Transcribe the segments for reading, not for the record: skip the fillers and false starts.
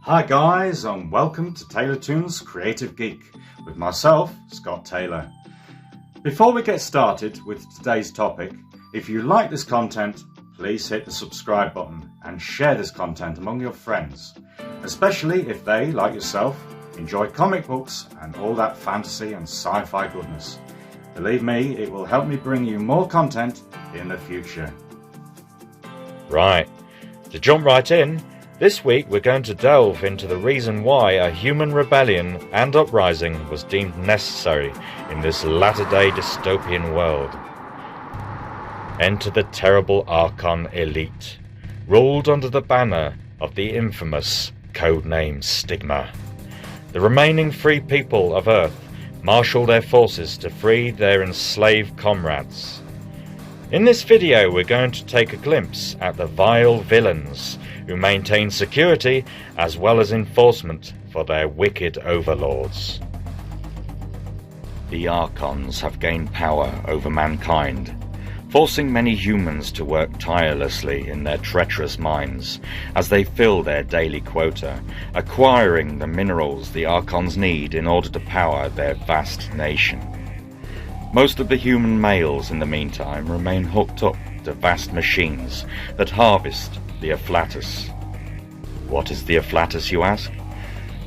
Hi guys, and welcome to Taylor Toon's Creative Geek with myself, Scott Taylor. Before we get started with today's topic, if you like this content, please hit the subscribe button and share this content among your friends, especially if they, like yourself, enjoy comic books and all that fantasy and sci-fi goodness. Believe me, it will help me bring you more content in the future. Right, to jump right in, this week we're going to delve into the reason why a human rebellion and uprising was deemed necessary in this latter-day dystopian world. Enter the terrible Orkon elite, ruled under the banner of the infamous codename Stigma. The remaining free people of Earth marshal their forces to free their enslaved comrades. In this video we're going to take a glimpse at the vile villains who maintain security as well as enforcement for their wicked overlords. The Orkons have gained power over mankind, forcing many humans to work tirelessly in their treacherous mines as they fill their daily quota, acquiring the minerals the Orkons need in order to power their vast nation. Most of the human males in the meantime remain hooked up to vast machines that harvest the afflatus. What is the afflatus, you ask?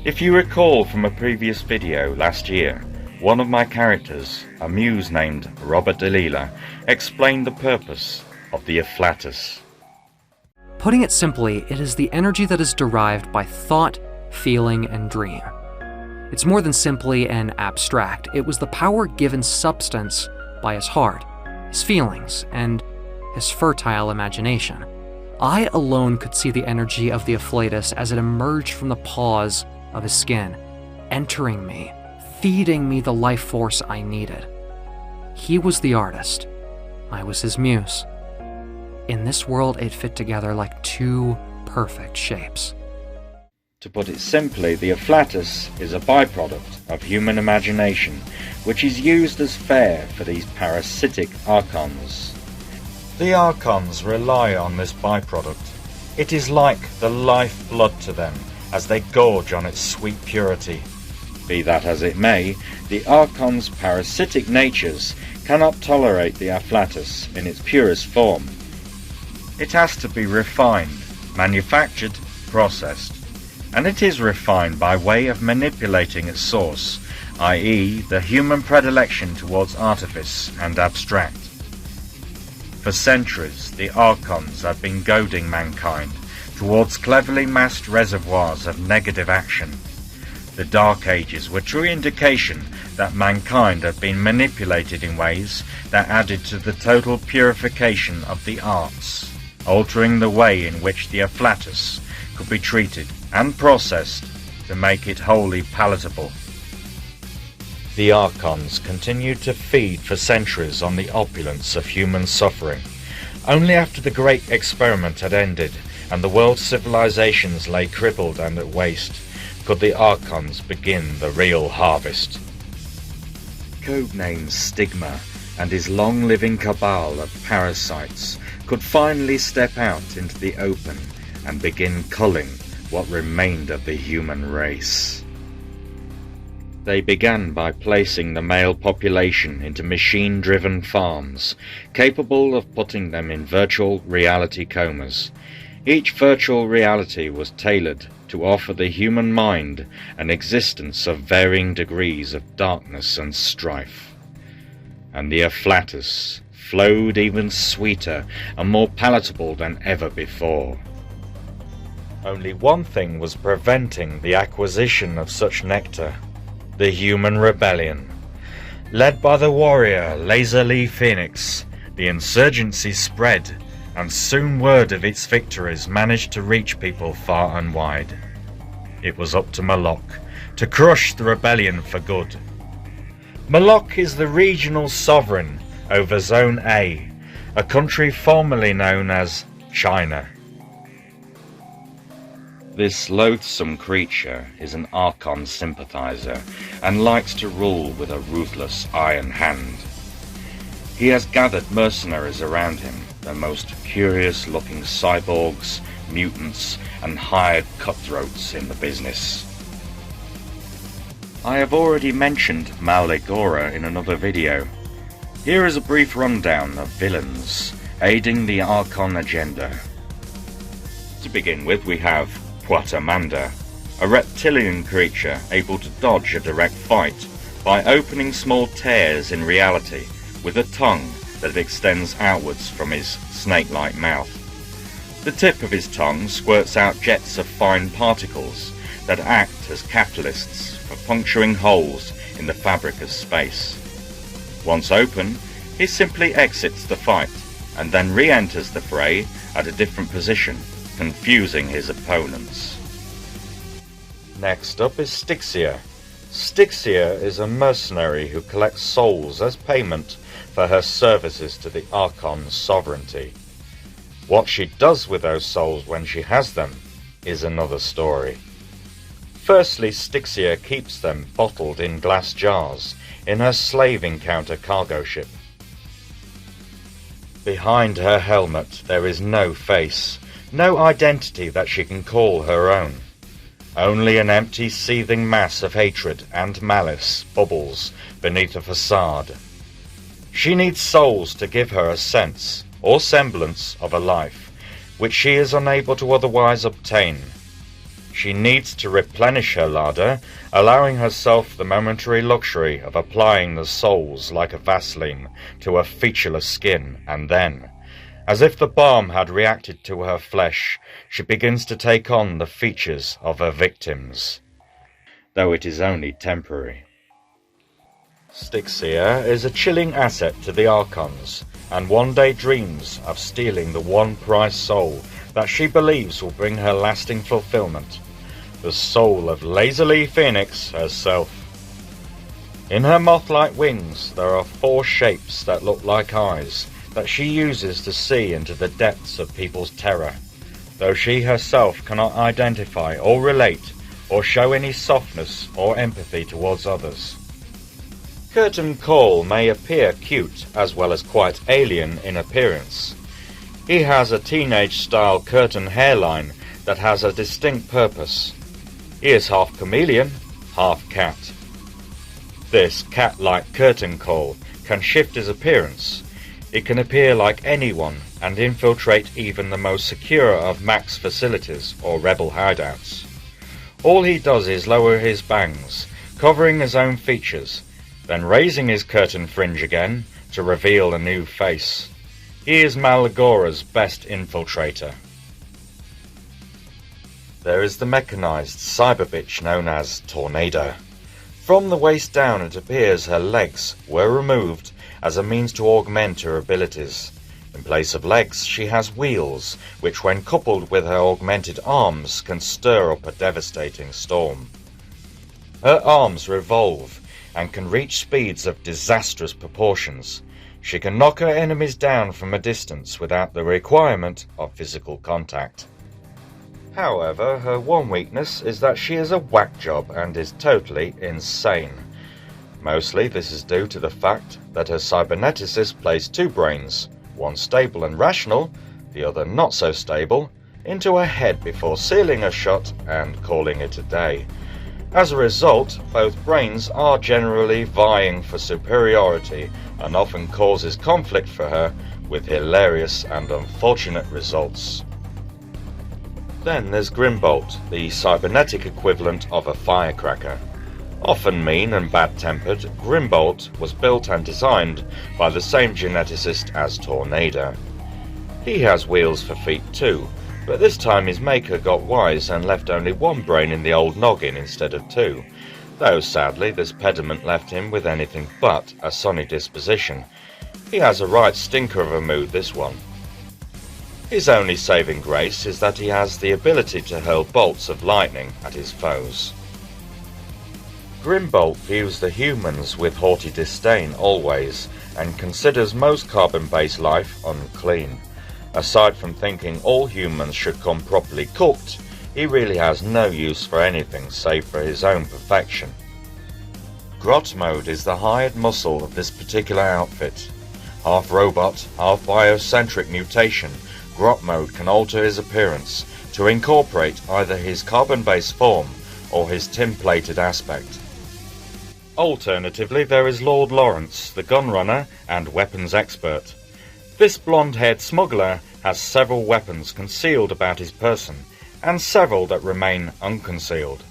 If you recall from a previous video last year, one of my characters, a muse named Robert Delilah, explained the purpose of the afflatus. Putting it simply, it is the energy that is derived by thought, feeling, and dream. It's more than simply an abstract. It was the power given substance by his heart, his feelings, and his fertile imagination. I alone could see the energy of the afflatus as it emerged from the pores of his skin, entering me, feeding me the life force I needed. He was the artist. I was his muse. In this world, it fit together like two perfect shapes. To put it simply, the afflatus is a byproduct of human imagination, which is used as fare for these parasitic Orkons. The Orkons rely on this byproduct. It is like the lifeblood to them, as they gorge on its sweet purity. Be that as it may, the Orkons' parasitic natures cannot tolerate the afflatus in its purest form. It has to be refined, manufactured, processed, and it is refined by way of manipulating its source, i.e. the human predilection towards artifice and abstract. For centuries, the Orkons have been goading mankind towards cleverly masked reservoirs of negative action. The Dark Ages were true indication that mankind had been manipulated in ways that added to the total purification of the arts, altering the way in which the afflatus could be treated and processed to make it wholly palatable. The Orkons continued to feed for centuries on the opulence of human suffering. Only after the great experiment had ended and the world's civilizations lay crippled and at waste could the Orkons begin the real harvest. Codename Stigma and his long-living cabal of parasites could finally step out into the open and begin culling what remained of the human race. They began by placing the male population into machine-driven farms, capable of putting them in virtual reality comas. Each virtual reality was tailored to offer the human mind an existence of varying degrees of darkness and strife. And the afflatus flowed even sweeter and more palatable than ever before. Only one thing was preventing the acquisition of such nectar: the human rebellion. Led by the warrior Laserleah Phoenix, the insurgency spread, and soon word of its victories managed to reach people far and wide. It was up to Moloch to crush the rebellion for good. Moloch is the regional sovereign over Zone A, a country formerly known as China. This loathsome creature is an Orkon sympathizer and likes to rule with a ruthless iron hand. He has gathered mercenaries around him, the most curious-looking cyborgs, mutants, and hired cutthroats in the business. I have already mentioned Malagora in another video. Here is a brief rundown of villains aiding the Archon agenda. To begin with, we have Puatamanda, a reptilian creature able to dodge a direct fight by opening small tears in reality with a tongue that extends outwards from his snake-like mouth. The tip of his tongue squirts out jets of fine particles that act as catalysts for puncturing holes in the fabric of space. Once open, he simply exits the fight and then re-enters the fray at a different position, confusing his opponents. Next up is Styxia. Styxia is a mercenary who collects souls as payment for her services to the Archon's sovereignty. What she does with those souls when she has them is another story. Firstly, Styxia keeps them bottled in glass jars in her slave encounter cargo ship. Behind her helmet there is no face, no identity that she can call her own. Only an empty, seething mass of hatred and malice bubbles beneath a facade. She needs souls to give her a sense or semblance of a life, which she is unable to otherwise obtain. She needs to replenish her larder, allowing herself the momentary luxury of applying the souls like a Vaseline to her featureless skin, and then, as if the balm had reacted to her flesh, she begins to take on the features of her victims, though it is only temporary. Styxia is a chilling asset to the Archons, and one day dreams of stealing the one prized soul that she believes will bring her lasting fulfillment, the soul of Laserleah Phoenix herself. In her moth-like wings there are 4 shapes that look like eyes that she uses to see into the depths of people's terror, though she herself cannot identify or relate or show any softness or empathy towards others. Curtain Call may appear cute as well as quite alien in appearance. He has a teenage-style curtain hairline that has a distinct purpose. He is half chameleon, half cat. This cat-like Curtain Call can shift his appearance. It can appear like anyone and infiltrate even the most secure of Max facilities or rebel hideouts. All he does is lower his bangs, covering his own features, then raising his curtain fringe again to reveal a new face. He is Malagora's best infiltrator. There is the mechanized cyber bitch known as Tornado. From the waist down it appears her legs were removed as a means to augment her abilities. In place of legs she has wheels, which when coupled with her augmented arms can stir up a devastating storm. Her arms revolve and can reach speeds of disastrous proportions. She can knock her enemies down from a distance without the requirement of physical contact. However, her one weakness is that she is a whack job and is totally insane. Mostly this is due to the fact that her cyberneticist plays 2 brains, one stable and rational, the other not so stable, into her head before sealing her shut and calling it a day. As a result, both brains are generally vying for superiority and often causes conflict for her with hilarious and unfortunate results. Then there's Grimbolt, the cybernetic equivalent of a firecracker. Often mean and bad-tempered, Grimbolt was built and designed by the same geneticist as Tornado. He has wheels for feet too, but this time his maker got wise and left only 1 brain in the old noggin instead of 2, though sadly this pediment left him with anything but a sunny disposition. He has a right stinker of a mood, this one. His only saving grace is that he has the ability to hurl bolts of lightning at his foes. Grimbolt views the humans with haughty disdain always, and considers most carbon-based life unclean. Aside from thinking all humans should come properly cooked, he really has no use for anything save for his own perfection. Grot mode is the hired muscle of this particular outfit. Half robot, half biocentric mutation, grot mode can alter his appearance to incorporate either his carbon-based form or his tin-plated aspect. Alternatively, there is Lord Lawrence, the gunrunner and weapons expert. This blonde-haired smuggler has several weapons concealed about his person, and several that remain unconcealed.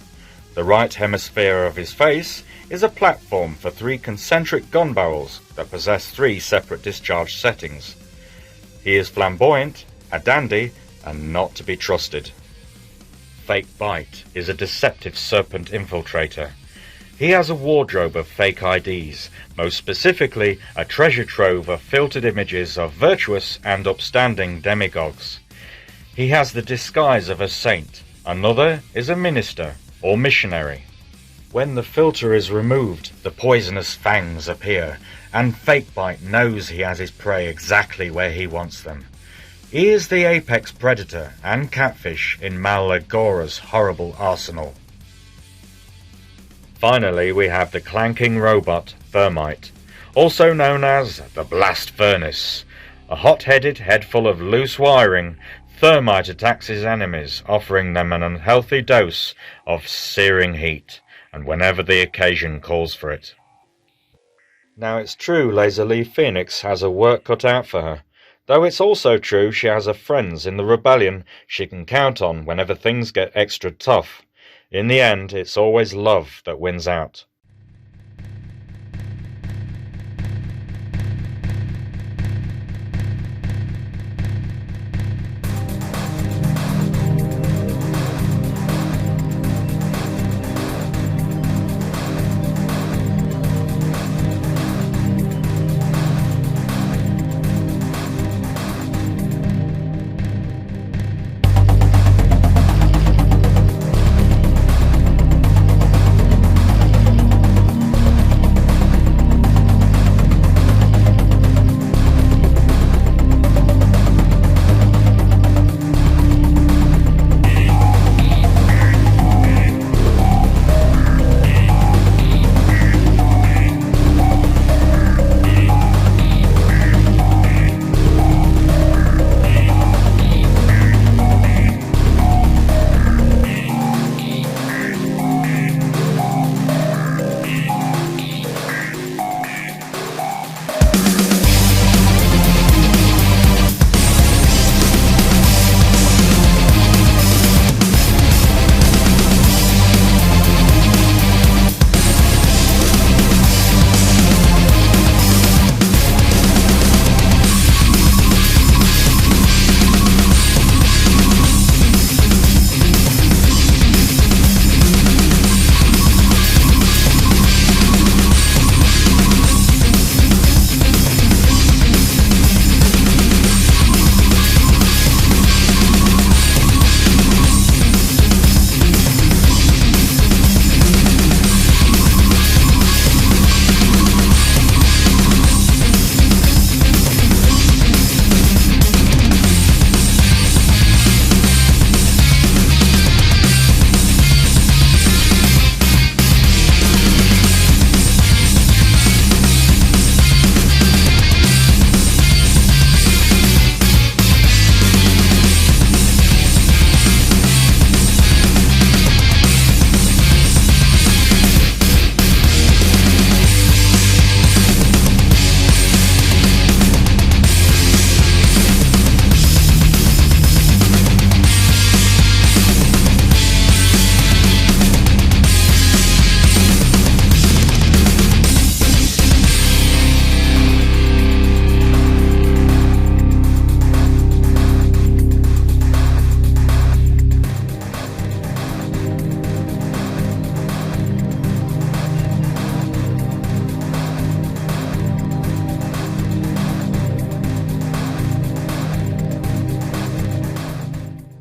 The right hemisphere of his face is a platform for 3 concentric gun barrels that possess 3 separate discharge settings. He is flamboyant, a dandy, and not to be trusted. Fake Bite is a deceptive serpent infiltrator. He has a wardrobe of fake IDs, most specifically a treasure trove of filtered images of virtuous and upstanding demagogues. He has the disguise of a saint, another is a minister or missionary. When the filter is removed, the poisonous fangs appear, and Fake Bite knows he has his prey exactly where he wants them. He is the apex predator and catfish in Malagora's horrible arsenal. Finally, we have the clanking robot Thermite, also known as the Blast Furnace. A hot-headed head full of loose wiring, Thermite attacks his enemies, offering them an unhealthy dose of searing heat, and whenever the occasion calls for it. Now it's true Laserleah Phoenix has her work cut out for her, though it's also true she has her friends in the rebellion she can count on whenever things get extra tough. In the end, it's always love that wins out.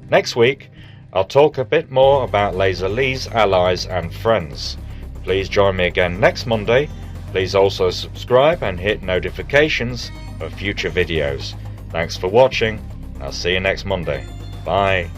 Next week, I'll talk a bit more about Laserleah's allies and friends. Please join me again next Monday. Please also subscribe and hit notifications for future videos. Thanks for watching. I'll see you next Monday. Bye.